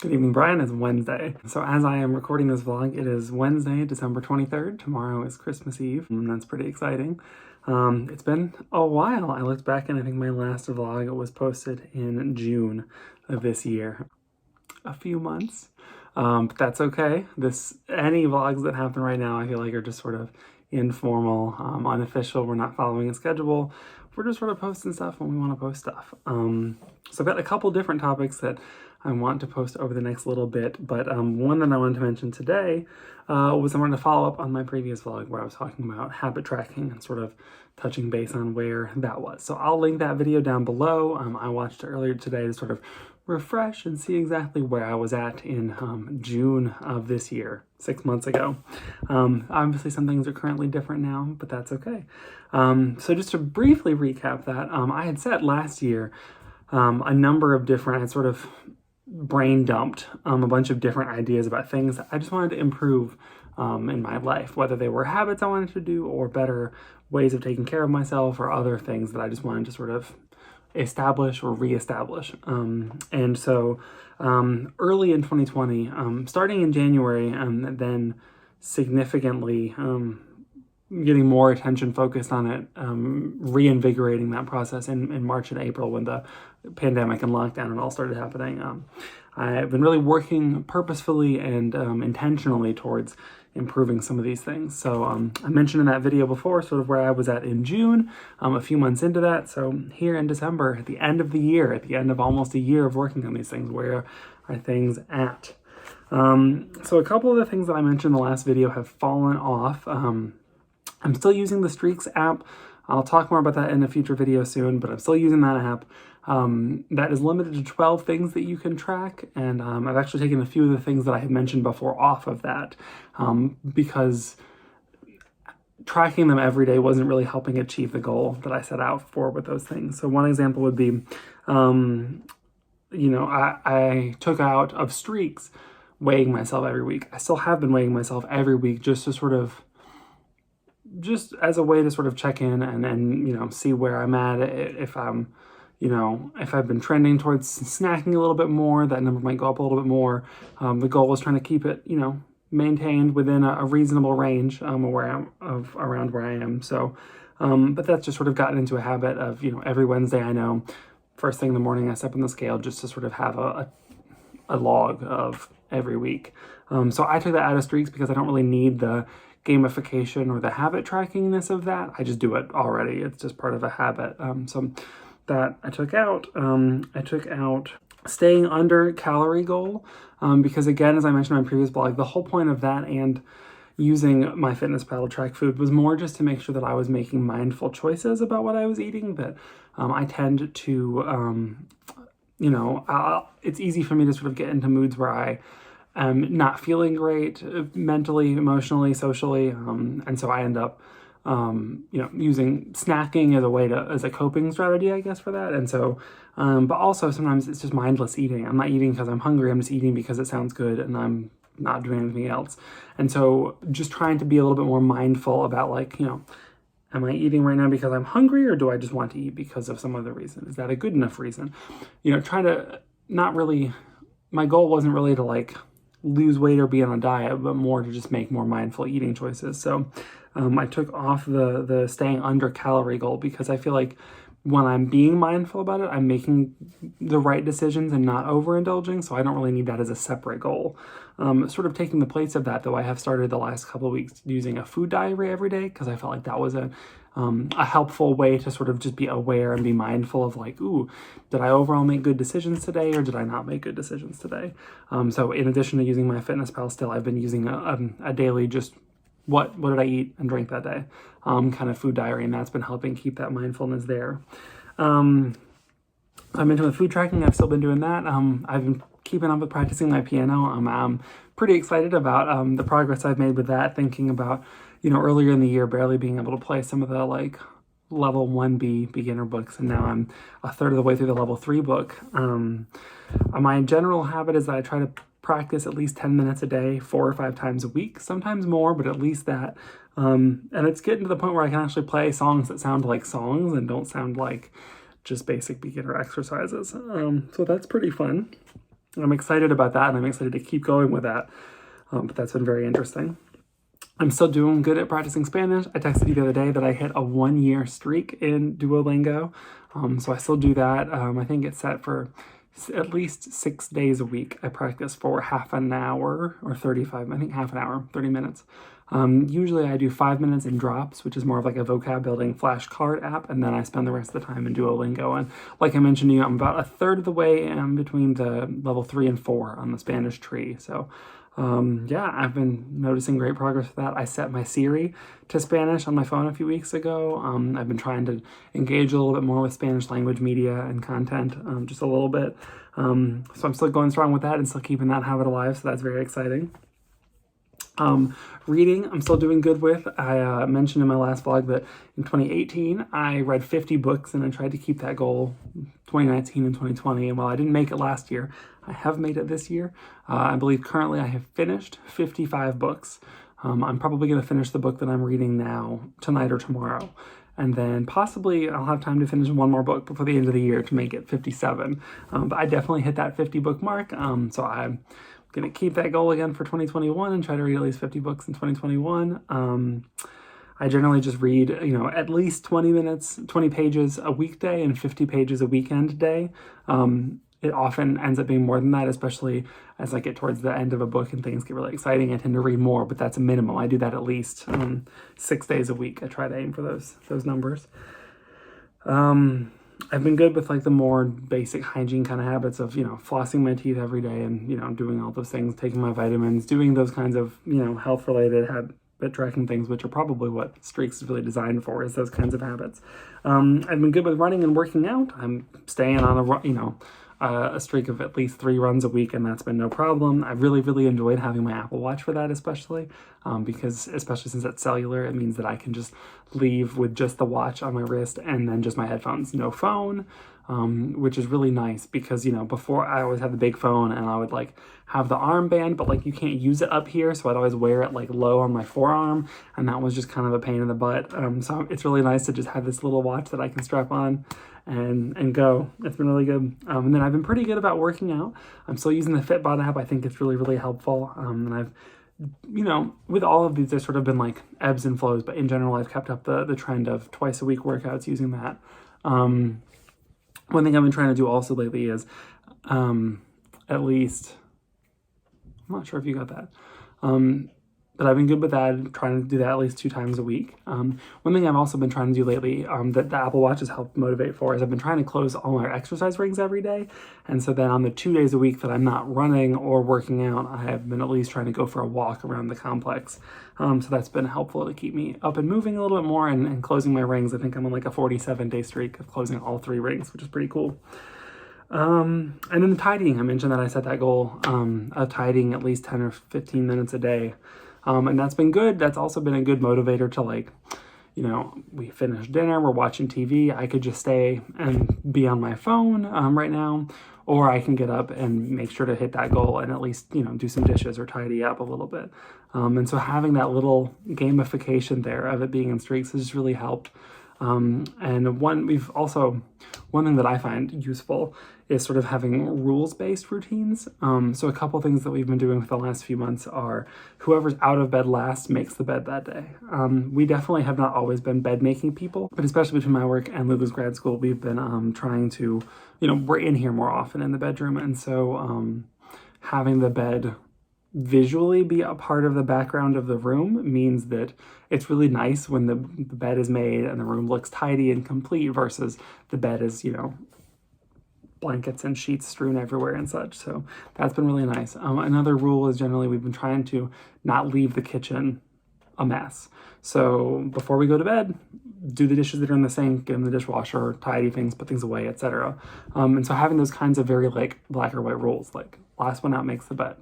Good evening, Brian. It's Wednesday. So as I am recording this vlog, it is Wednesday, December 23rd. Tomorrow is Christmas Eve, and that's pretty exciting. It's been a while. I looked back and I think my last vlog was posted in June of this year. A few months, but that's okay. Any vlogs that happen right now, I feel like are just sort of informal, unofficial. We're not following a schedule. We're just sort of posting stuff when we want to post stuff. So I've got a couple different topics that I want to post over the next little bit, but one that I wanted to mention today was I wanted to follow up on my previous vlog where I was talking about habit tracking and sort of touching base on where that was. So I'll link that video down below. I watched it earlier today to sort of refresh and see exactly where I was at in June of this year, 6 months ago. Obviously some things are currently different now, but that's okay. So just to briefly recap that, I had said last year a number of different, I sort of brain dumped a bunch of different ideas about things that I just wanted to improve in my life, whether they were habits I wanted to do or better ways of taking care of myself or other things that I just wanted to sort of establish or reestablish. And so early in 2020, starting in January, and then significantly getting more attention focused on it, reinvigorating that process in March and April when the pandemic and lockdown and all started happening. I've been really working purposefully and intentionally towards improving some of these things. So I mentioned in that video before sort of where I was at in June, a few months into that. So here in December, at the end of the year, at the end of almost a year of working on these things, where are things at? So a couple of the things that I mentioned in the last video have fallen off. I'm still using the Streaks app. I'll talk more about that in a future video soon, but I'm still using that app. That is limited to 12 things that you can track, and I've actually taken a few of the things that I had mentioned before off of that because tracking them every day wasn't really helping achieve the goal that I set out for with those things. So one example would be, I took out of Streaks weighing myself every week. I still have been weighing myself every week just to sort of just as a way to sort of check in and see where I'm at. If I'm, if I've been trending towards snacking a little bit more, that number might go up a little bit more. The goal is trying to keep it, maintained within a reasonable range around where I am. So, but that's just sort of gotten into a habit of, every Wednesday I know, first thing in the morning I step on the scale just to sort of have a log of every week. So I took that out of Streaks because I don't really need the gamification or the habit trackingness of that. I just do it already. It's just part of a habit. So that I took out. I took out staying under calorie goal because, again, as I mentioned in my previous blog, the whole point of that and using MyFitnessPal to track food was more just to make sure that I was making mindful choices about what I was eating. That I tend to, it's easy for me to sort of get into moods where I not feeling great mentally, emotionally, socially, and so I end up, using snacking as a coping strategy, I guess, for that. And so, but also sometimes it's just mindless eating. I'm not eating because I'm hungry. I'm just eating because it sounds good, and I'm not doing anything else. And so, just trying to be a little bit more mindful about, am I eating right now because I'm hungry, or do I just want to eat because of some other reason? Is that a good enough reason? Trying to not really. My goal wasn't really to lose weight or be on a diet, but more to just make more mindful eating choices. So I took off the staying under calorie goal because I feel like when I'm being mindful about it, I'm making the right decisions and not overindulging. So I don't really need that as a separate goal. Sort of taking the place of that, though, I have started the last couple of weeks using a food diary every day because I felt like that was a helpful way to sort of just be aware and be mindful of did I overall make good decisions today or did I not make good decisions today? So in addition to using MyFitnessPal still, I've been using a daily just what did I eat and drink that day kind of food diary, and that's been helping keep that mindfulness there. I'm into the food tracking. I've still been doing that. I've been keeping up with practicing my piano. I'm pretty excited about the progress I've made with that, thinking about earlier in the year, barely being able to play some of the level 1B beginner books, and now I'm a third of the way through the level 3 book. My general habit is that I try to practice at least 10 minutes a day, 4 or 5 times a week, sometimes more, but at least that. And it's getting to the point where I can actually play songs that sound like songs and don't sound like just basic beginner exercises. So that's pretty fun. I'm excited about that, and I'm excited to keep going with that. But that's been very interesting. I'm still doing good at practicing Spanish. I texted you the other day that I hit a 1-year streak in Duolingo. So I still do that. I think it's set for at least 6 days a week. I practice for half an hour or 35, I think half an hour, 30 minutes. Usually I do 5 minutes in Drops, which is more of like a vocab building flashcard app, and then I spend the rest of the time in Duolingo. And like I mentioned to you, I'm about a third of the way between the level 3 and 4 on the Spanish tree. So yeah, I've been noticing great progress with that. I set my Siri to Spanish on my phone a few weeks ago. I've been trying to engage a little bit more with Spanish language media and content, just a little bit. So I'm still going strong with that and still keeping that habit alive. So that's very exciting. Reading, I'm still doing good with. I mentioned in my last vlog that in 2018, I read 50 books, and I tried to keep that goal 2019 and 2020. And while I didn't make it last year, I have made it this year. I believe currently I have finished 55 books. I'm probably going to finish the book that I'm reading now tonight or tomorrow. And then possibly I'll have time to finish one more book before the end of the year to make it 57. But I definitely hit that 50 book mark. So I'm going to keep that goal again for 2021 and try to read at least 50 books in 2021. I generally just read, at least 20 pages a weekday and 50 pages a weekend day. It often ends up being more than that, especially as I get towards the end of a book and things get really exciting. I tend to read more, but that's a minimum. I do that at least 6 days a week. I try to aim for those numbers. I've been good with like the more basic hygiene kind of habits of, flossing my teeth every day and, doing all those things, taking my vitamins, doing those kinds of, health related habit tracking things, which are probably what Streaks is really designed for, is those kinds of habits. I've been good with running and working out. I'm staying on a streak of at least 3 runs a week, and that's been no problem. I've really, really enjoyed having my Apple Watch for that, especially because especially since it's cellular, it means that I can just leave with just the watch on my wrist and then just my headphones, no phone, which is really nice because, before I always had the big phone and I would like have the armband, but like you can't use it up here. So I'd always wear it like low on my forearm, and that was just kind of a pain in the butt. So it's really nice to just have this little watch that I can strap on and go. It's been really good. And then I've been pretty good about working out. I'm still using the Fitbod app. I think it's really, really helpful. And I've, with all of these, there's sort of been like ebbs and flows, but in general, I've kept up the trend of twice a week workouts using that. One thing I've been trying to do also lately is at least, I'm not sure if you got that, but I've been good with that, trying to do that at least 2 times a week. One thing I've also been trying to do lately that the Apple Watch has helped motivate for is I've been trying to close all my exercise rings every day. And so then on the 2 days a week that I'm not running or working out, I have been at least trying to go for a walk around the complex. So that's been helpful to keep me up and moving a little bit more and closing my rings. I think I'm on like a 47-day streak of closing all 3 rings, which is pretty cool. And then the tidying, I mentioned that I set that goal of tidying at least 10 or 15 minutes a day. And that's been good. That's also been a good motivator to like, we finished dinner, we're watching TV. I could just stay and be on my phone right now, or I can get up and make sure to hit that goal and at least, do some dishes or tidy up a little bit. And so having that little gamification there of it being in streaks has just really helped. And one thing that I find useful is sort of having rules-based routines. So a couple things that we've been doing for the last few months are whoever's out of bed last makes the bed that day. We definitely have not always been bed-making people, but especially between my work and Lulu's grad school, we've been trying to, we're in here more often in the bedroom. And so having the bed visually be a part of the background of the room means that it's really nice when the bed is made and the room looks tidy and complete versus the bed is, blankets and sheets strewn everywhere and such. So that's been really nice. Another rule is generally we've been trying to not leave the kitchen a mess. So before we go to bed, do the dishes that are in the sink, get in the dishwasher, tidy things, put things away, etc. And so having those kinds of very like black or white rules, like last one out makes the bed.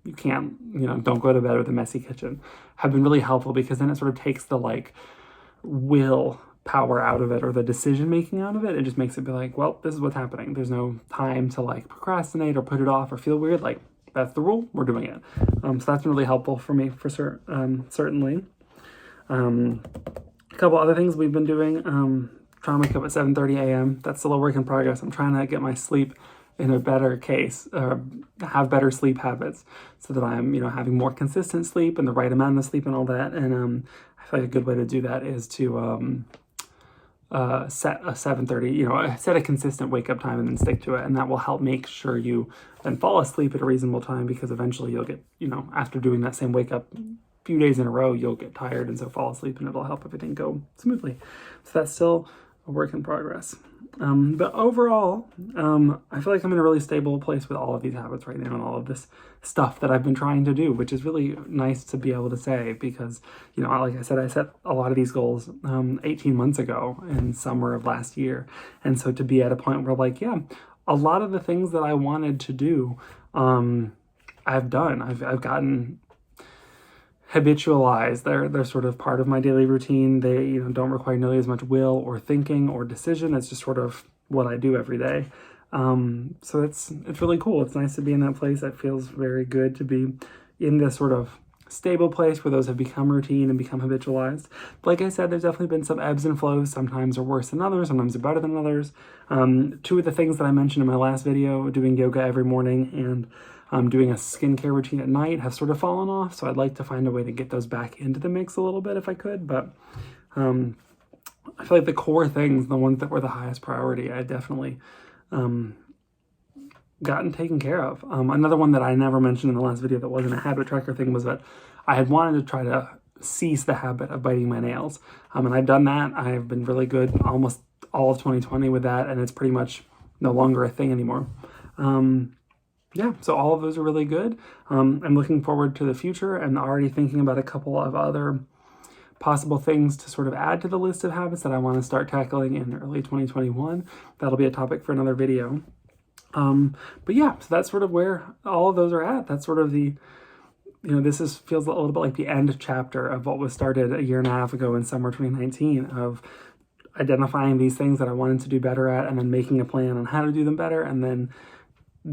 You can't, don't go to bed with a messy kitchen, have been really helpful because then it sort of takes the like will power out of it or the decision making out of it. It just makes it be like, well, this is what's happening. There's no time to like procrastinate or put it off or feel weird. Like that's the rule, we're doing it. So that's been really helpful for me for certainly. A couple other things we've been doing, trying to wake up at 7:30 a.m. That's still a work in progress. I'm trying to get my sleep in a better case, have better sleep habits so that I'm, having more consistent sleep and the right amount of sleep and all that. And I feel like a good way to do that is to set a 7:30, set a consistent wake up time and then stick to it. And that will help make sure you then fall asleep at a reasonable time, because eventually you'll get, after doing that same wake up few days in a row, you'll get tired and so fall asleep, and it'll help everything go smoothly. So that's still a work in progress. But overall, I feel like I'm in a really stable place with all of these habits right now and all of this stuff that I've been trying to do, which is really nice to be able to say, because, like I said, I set a lot of these goals 18 months ago in summer of last year. And so to be at a point where like, yeah, a lot of the things that I wanted to do, I've done. I've gotten habitualized. They're sort of part of my daily routine. They don't require nearly as much will or thinking or decision. It's just sort of what I do every day. So it's really cool. It's nice to be in that place. It feels very good to be in this sort of stable place where those have become routine and become habitualized. But like I said, there's definitely been some ebbs and flows. Sometimes are worse than others. Sometimes they're better than others. Two of the things that I mentioned in my last video, doing yoga every morning and doing a skincare routine at night, have sort of fallen off. So I'd like to find a way to get those back into the mix a little bit if I could. But I feel like the core things, the ones that were the highest priority, I definitely gotten taken care of. Another one that I never mentioned in the last video that wasn't a habit tracker thing was that I had wanted to try to cease the habit of biting my nails. And I've done that. I've been really good almost all of 2020 with that, and it's pretty much no longer a thing anymore. Yeah, so all of those are really good. I'm looking forward to the future and already thinking about a couple of other possible things to sort of add to the list of habits that I want to start tackling in early 2021. That'll be a topic for another video. But yeah, so that's sort of where all of those are at. That's sort of the, this feels a little bit like the end chapter of what was started a year and a half ago in summer 2019, of identifying these things that I wanted to do better at, and then making a plan on how to do them better, and then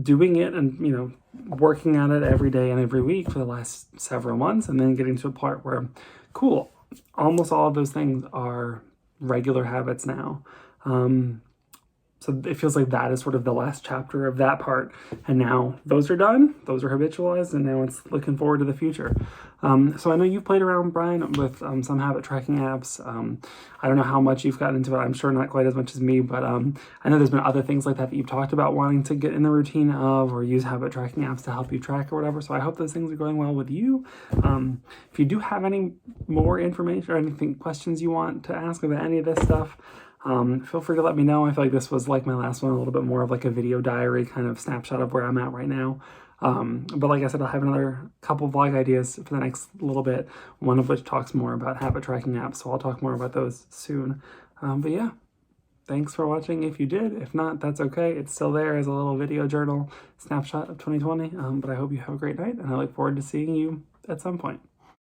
doing it and, working at it every day and every week for the last several months, and then getting to a part where, cool, almost all of those things are regular habits now. So it feels like that is sort of the last chapter of that part. And now those are done, those are habitualized, and now it's looking forward to the future. So I know you've played around, Brian, with some habit tracking apps. I don't know how much you've gotten into it. I'm sure not quite as much as me, but I know there's been other things like that you've talked about wanting to get in the routine of, or use habit tracking apps to help you track or whatever. So I hope those things are going well with you. If you do have any more information or anything, questions you want to ask about any of this stuff, feel free to let me know. I feel like this was like my last one, a little bit more of like a video diary kind of snapshot of where I'm at right now. But like I said, I'll have another couple vlog ideas for the next little bit, one of which talks more about habit tracking apps. So I'll talk more about those soon. But yeah, thanks for watching if you did. If not, that's okay. It's still there as a little video journal snapshot of 2020. But I hope you have a great night, and I look forward to seeing you at some point.